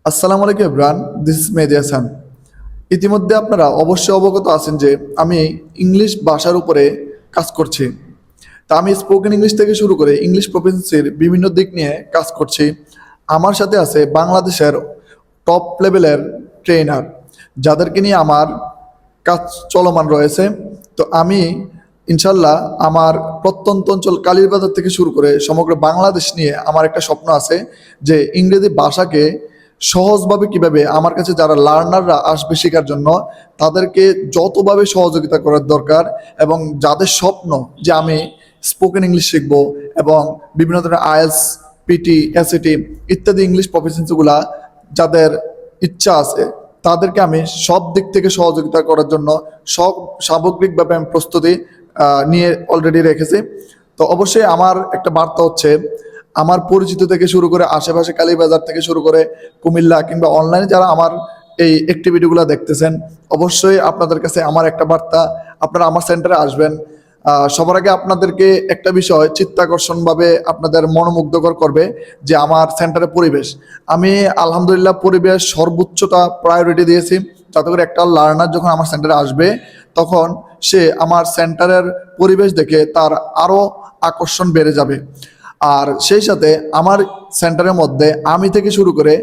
আসসালামু আলাইকুম everyone, this is মেহেদী হাসান। ইতিমধ্যে আপনারা অবশ্যই অবগত আছেন যে আমি ইংলিশ ভাষার উপরে কাজ করছি। তা আমি স্পোকেন ইংলিশ থেকে শুরু করে ইংলিশ প্রফিসিয়েন্সির বিভিন্ন দিক নিয়ে কাজ করছি। আমার সাথে আছে বাংলাদেশের টপ লেভেলের ট্রেনার, যাদেরকে নিয়ে আমার কাজ চলমান রয়েছে। তো আমি ইনশাল্লাহ আমার প্রত্যন্ত অঞ্চল কালীরবাজার থেকে শুরু করে সমগ্র বাংলাদেশ নিয়ে আমার একটা স্বপ্ন আছে যে ইংরেজি ভাষাকে সহজভাবে কিভাবে আমার কাছে যারা লার্নাররা আসবে শেখার জন্য তাদেরকে যতভাবে সহযোগিতা করার দরকার, এবং যাদের স্বপ্ন যে আমি স্পোকেন ইংলিশ শিখবো এবং বিভিন্ন ধরনের আইএলটিএস, পিটি, এসএটি ইত্যাদি ইংলিশ প্রফেশনসগুলা যাদের ইচ্ছা আছে তাদেরকে আমি সব দিক থেকে সহযোগিতা করার জন্য সব সামগ্রিকভাবে আমি প্রস্তুতি নিয়ে অলরেডি রেখেছি। তো অবশ্যই আমার একটা বার্তা হচ্ছে, আমার পরিচিত থেকে শুরু করে আশেপাশে কালীবাজার থেকে শুরু করে কুমিল্লা কিংবা অনলাইনে যারা আমার এই অ্যাক্টিভিটিগুলো দেখতেছেন, অবশ্যই আপনাদের কাছে আমার একটা বার্তা, আপনারা আমার সেন্টারে আসবেন। সবার আগে আপনাদেরকে একটা বিষয় চিত্তাকর্ষণভাবে আপনাদের মনোমুগ্ধকর করবে যে আমার সেন্টারের পরিবেশ। আমি আলহামদুলিল্লাহ পরিবেশ সর্বোচ্চতা প্রায়োরিটি দিয়েছি, যাতে করে একটা লার্নার যখন আমার সেন্টারে আসবে তখন সে আমার সেন্টারের পরিবেশ দেখে তার আরও আকর্ষণ বেড়ে যাবে। আর সেই সাথে আমার সেন্টারের মধ্যে আমি থেকে শুরু করে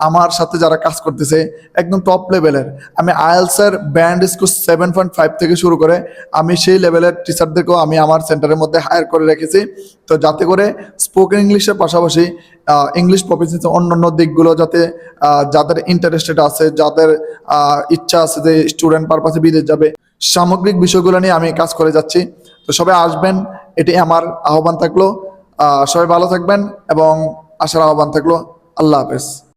আমার সাথে যারা কাজ করতেছে একদম টপ লেভেলের, আমি আইএলটিএসের ব্যান্ড স্কোর 7.5 থেকে শুরু করে আমি সেই লেভেলের টিচারদেরকেও আমি আমার সেন্টারের মধ্যে হায়ার করে রেখেছি। তো যাতে করে স্পোকেন ইংলিশের পাশাপাশি ইংলিশ প্রফেশনের অন্যান্য দিকগুলো যাতে যাদের ইন্টারেস্টেড আছে, যাদের ইচ্ছা আছে যে স্টুডেন্ট পারপাসে বিদেশ যাবে, সামগ্রিক বিষয়গুলো নিয়ে আমি কাজ করে যাচ্ছি। তো সবাই আসবেন, এটি আমার আহ্বান থাকলো। সবাই ভালো থাকবেন এবং আসার আহ্বান থাকলো। আল্লাহ হাফেজ।